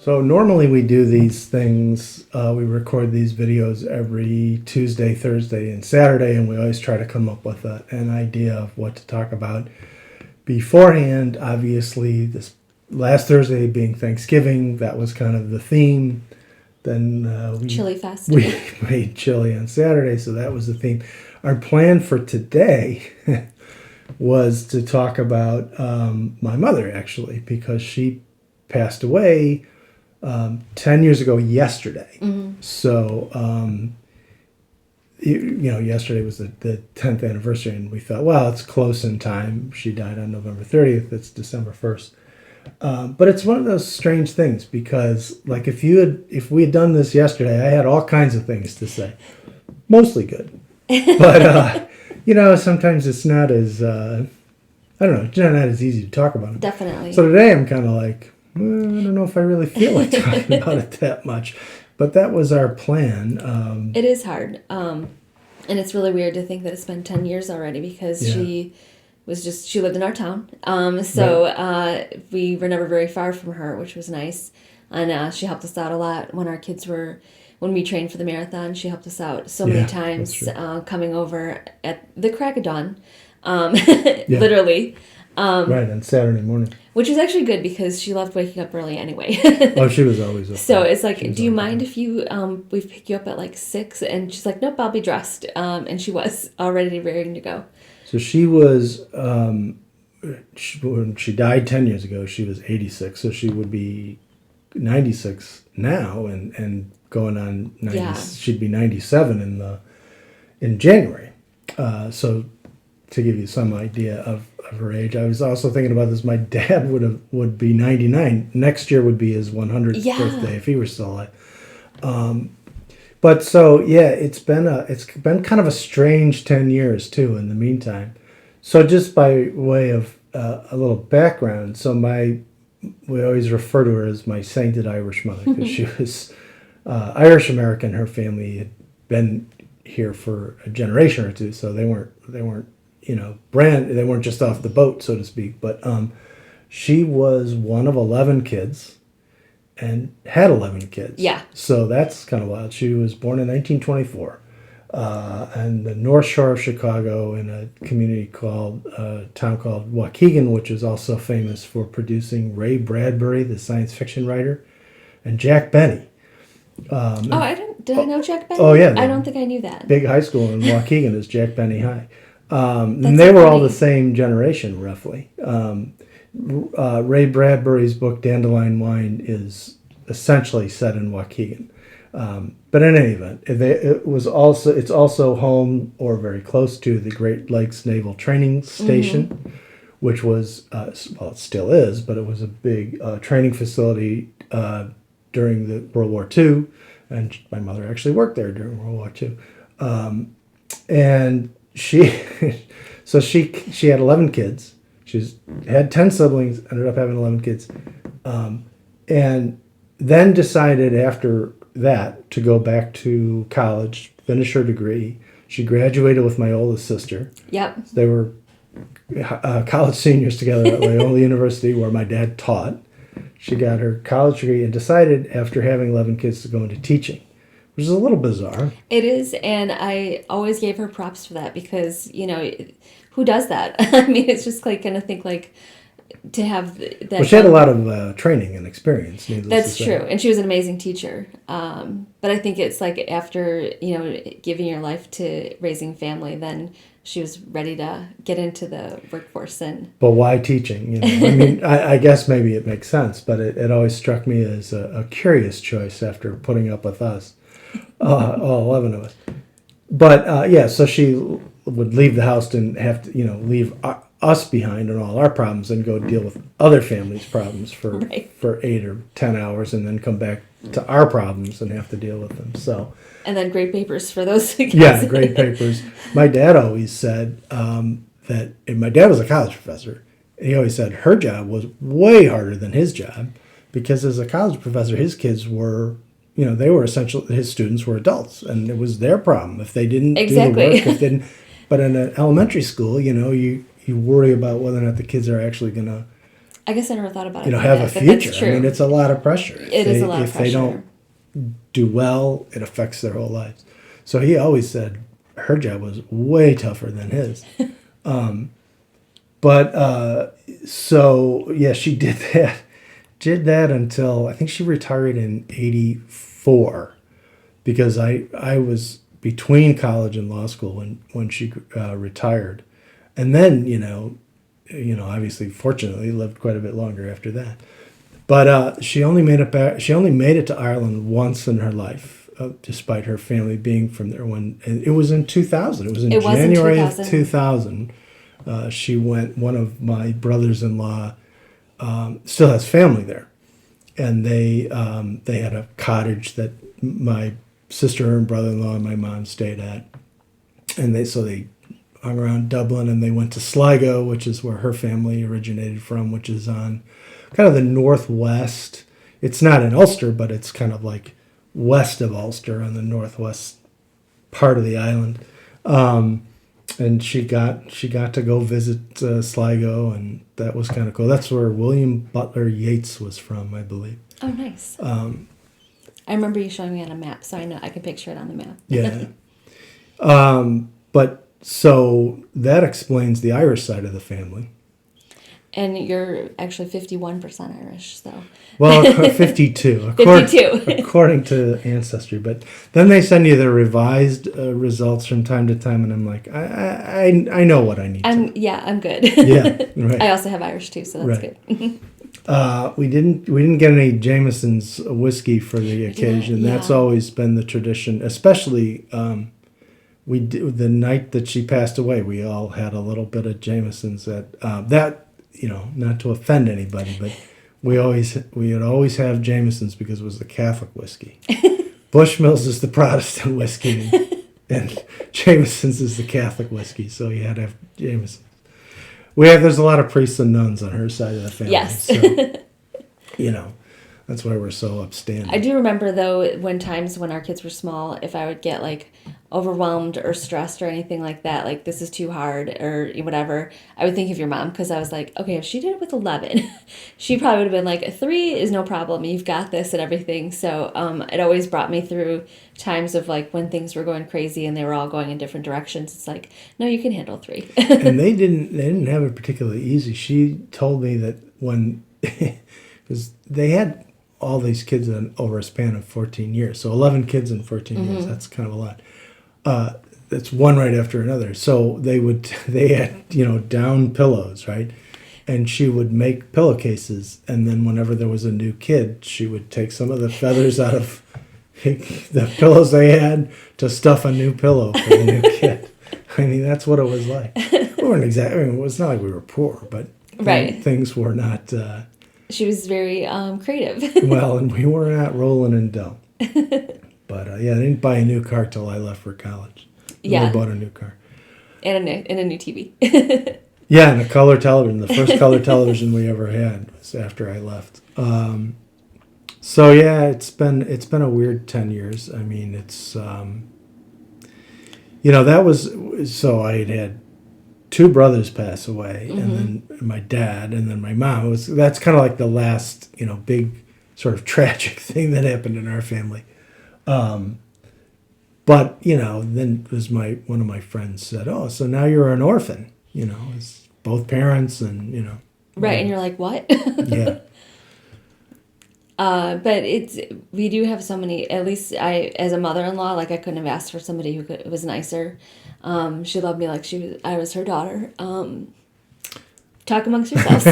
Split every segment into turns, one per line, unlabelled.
So normally we do these things, we record these videos every Tuesday, Thursday, and Saturday, and we always try to come up with an idea of what to talk about beforehand. Obviously, this last Thursday being Thanksgiving, that was kind of the theme. Then
Chili Fest.
we made chili on Saturday, so that was the theme. Our plan for today was to talk about my mother, actually, because she passed away 10 years ago yesterday.
Mm-hmm.
So, yesterday was the 10th anniversary, and we thought, well, it's close in time. She died on November 30th. It's December 1st. But it's one of those strange things because, like, if we had done this yesterday, I had all kinds of things to say, mostly good. But, sometimes it's not as, I don't know, it's not as easy to talk about it.
Definitely.
So today I'm kind of like, I don't know if I really feel like talking about it that much. But that was our plan.
It is hard. And it's really weird to think that it's been 10 years already because she lived in our town. We were never very far from her, which was nice. And she helped us out a lot when we trained for the marathon. She helped us out so many times, coming over at the crack of dawn, literally.
Right, on Saturday morning.
Which is actually good because she loved waking up early anyway.
Oh, she was always up.
So it's like, do you mind if we pick you up at like 6? And she's like, nope, I'll be dressed. And she was already ready to go.
So she was, when she died 10 years ago, she was 86. So she would be 96 now and going on 90. Yeah. She'd be 97 in January. So to give you some idea of her age, I was also thinking about this. My dad would be 99. Next year would be his 100th birthday if he were still alive. But so it's been kind of a strange 10 years too. In the meantime, so just by way of a little background, so we always refer to her as my sainted Irish mother because she was Irish American. Her family had been here for a generation or two, so they weren't they weren't just off the boat, so to speak. But she was one of 11 kids. And had 11 kids. Yeah. So that's kind of wild. She was born in 1924 on the North Shore of Chicago in a town called Waukegan, which is also famous for producing Ray Bradbury, the science fiction writer, and Jack Benny.
Did I know Jack Benny?
Oh, yeah.
I don't think I knew that.
Big high school in Waukegan is Jack Benny High. And they were all the same generation, roughly. Ray Bradbury's book Dandelion Wine is essentially set in Waukegan, but in any event, it's also home or very close to the Great Lakes Naval Training Station, which was it still is, but it was a big training facility during the World War II, and my mother actually worked there during World War II, and she had 11 kids. She had 10 siblings, ended up having 11 kids, and then decided after that to go back to college, finish her degree. She graduated with my oldest sister. Yep. They were college seniors together at Loyola University, where my dad taught. She got her college degree and decided after having 11 kids to go into teaching, which is a little bizarre.
It is, and I always gave her props for that because, who does that? I mean, it's just like going to think like to have that.
Well, she had a lot of training and experience.
That's true, and she was an amazing teacher. But I think it's like after giving your life to raising family, then she was ready to get into the workforce.
But why teaching? I mean, I guess maybe it makes sense, but it always struck me as a curious choice after putting up with us, all 11 of us. But so she would leave the house and have to, leave us behind and all our problems and go deal with other families' problems for 8 or 10 hours and then come back to our problems and have to deal with them. So.
And then grade papers for those guys.
Yeah, grade papers. My dad always said that, and my dad was a college professor, he always said her job was way harder than his job because as a college professor, his kids were, they were essentially, his students were adults and it was their problem if they didn't do the work. But in an elementary school, you worry about whether or not the kids are actually going to
I guess I never thought about it.
have a
but
future.
that's true.
I mean, it's a lot of pressure.
It is a lot of pressure.
If they don't do well, it affects their whole lives. So he always said her job was way tougher than his. So yeah, she did that. Did that until I think she retired in '84, because I was between college and law school when she retired, and then obviously fortunately lived quite a bit longer after that. But she only made it back. She only made it to Ireland once in her life, despite her family being from there. And it was in 2000. It was in January of 2000. She went. One of my brothers-in-law still has family there, and they had a cottage that my sister and brother-in-law and my mom stayed at, and they hung around Dublin, and they went to Sligo, which is where her family originated from, which is on kind of the northwest. It's not in Ulster, but it's kind of like west of Ulster on the northwest part of the island. And she got to go visit Sligo, and that was kind of cool. That's where William Butler Yeats was from, I believe.
Oh, nice. I remember you showing me on a map, so I know I can picture it on the map.
Yeah. But so that explains the Irish side of the family.
And you're actually 51% Irish, so.
Well, 52.
52.
According to Ancestry. But then they send you the revised results from time to time, and I'm like, I know what I need to.
Yeah, I'm good.
Yeah, right.
I also have Irish too, so that's good.
We didn't get any Jameson's whiskey for the occasion.
Yeah.
That's always been the tradition, especially the night that she passed away. We all had a little bit of Jameson's that not to offend anybody, but we would always have Jameson's because it was the Catholic whiskey. Bushmills is the Protestant whiskey, and Jameson's is the Catholic whiskey. So you had to have Jameson's. There's a lot of priests and nuns on her side of the family.
Yes.
So, that's why we're so upstanding.
I do remember, though, when our kids were small, if I would get, like, overwhelmed or stressed or anything like that, like, this is too hard or whatever, I would think of your mom, because I was like, okay, if she did it with 11, she probably would have been like, 3 is no problem, you've got this and everything. So it always brought me through times of, like, when things were going crazy and they were all going in different directions. It's like, no, you can handle 3.
And they didn't have it particularly easy. She told me that when, because they had all these kids over a span of 14 years. So 11 kids in 14 years, that's kind of a lot. That's one right after another. So they had, down pillows, right? And she would make pillowcases. And then whenever there was a new kid, she would take some of the feathers out of the pillows they had to stuff a new pillow for the new kid. I mean, that's what it was like. We weren't exactly, it's not like we were poor, but
right.
Things were not...
She was very creative.
Well, and we were not rolling in dough. But I didn't buy a new car till I left for college. I bought a new car.
And a new TV.
Yeah, and a color television. The first color television we ever had was after I left. So yeah, it's been a weird 10 years. I mean, it's that was, so I had 2 brothers pass away, and then my dad, and then my mom. That's kind of like the last, big sort of tragic thing that happened in our family. But then it was one of my friends said, "Oh, so now you're an orphan?" It's both parents, and
Right, and you're like, what?
Yeah.
But we do have so many. At least as a mother-in-law, like I couldn't have asked for somebody who was nicer. She loved me like I was her daughter. Talk amongst yourselves.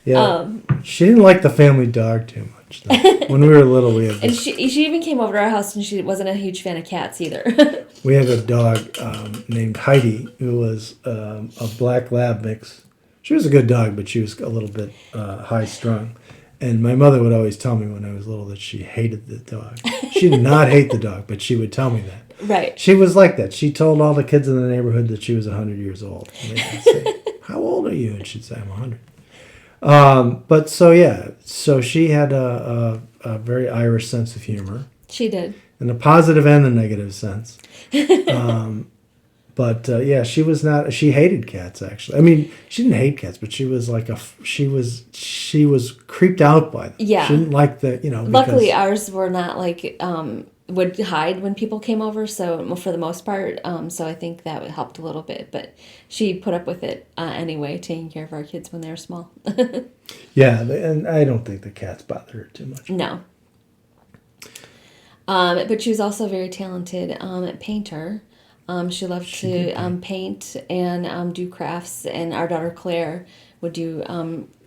Yeah. She didn't like the family dog too much. Though. When we were little, we had.
And she even came over to our house, and she wasn't a huge fan of cats either.
We had a dog named Heidi, who was a black lab mix. She was a good dog, but she was a little bit high strung. And my mother would always tell me when I was little that she hated the dog. She did not hate the dog, but she would tell me that.
Right.
She was like that. She told all the kids in the neighborhood that she was 100 years old. And they would say, "How old are you?" And she'd say, "I'm 100." But so she had a very Irish sense of humor.
She did.
In a positive and a negative sense. But But yeah, she was not. She hated cats. Actually, I mean, she didn't hate cats, but she was like she was creeped out by them.
Yeah.
She didn't like the
Luckily, ours were not like would hide when people came over. So for the most part, so I think that helped a little bit. But she put up with it anyway, taking care of our kids when they were small.
Yeah, and I don't think the cats bother her too much.
No. But she was also a very talented painter. She loved to paint and do crafts, and our daughter Claire would do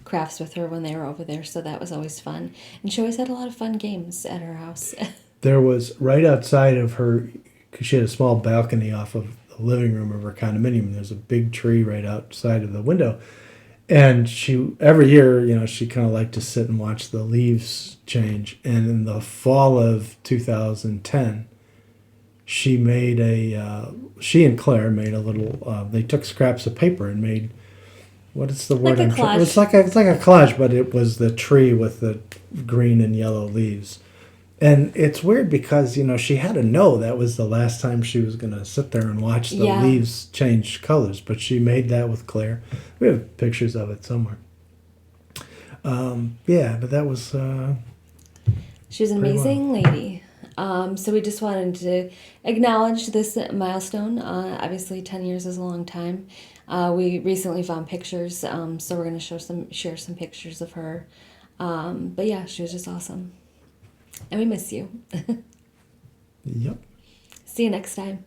crafts with her when they were over there, so that was always fun. And she always had a lot of fun games at her house.
There was right outside of her, because she had a small balcony off of the living room of her condominium. There's a big tree right outside of the window. And she, every year, she kind of liked to sit and watch the leaves change. And in the fall of 2010, she and Claire made a little, they took scraps of paper and made, what is the word?
Like a collage.
It's like a collage, but it was the tree with the green and yellow leaves. And it's weird because, she had to know that was the last time she was going to sit there and watch the leaves change colors. But she made that with Claire. We have pictures of it somewhere. But that was...
she was an amazing lady. So we just wanted to acknowledge this milestone. Obviously, 10 years is a long time. We recently found pictures, so we're going to share some pictures of her. But yeah, she was just awesome. And we miss you.
Yep.
See you next time.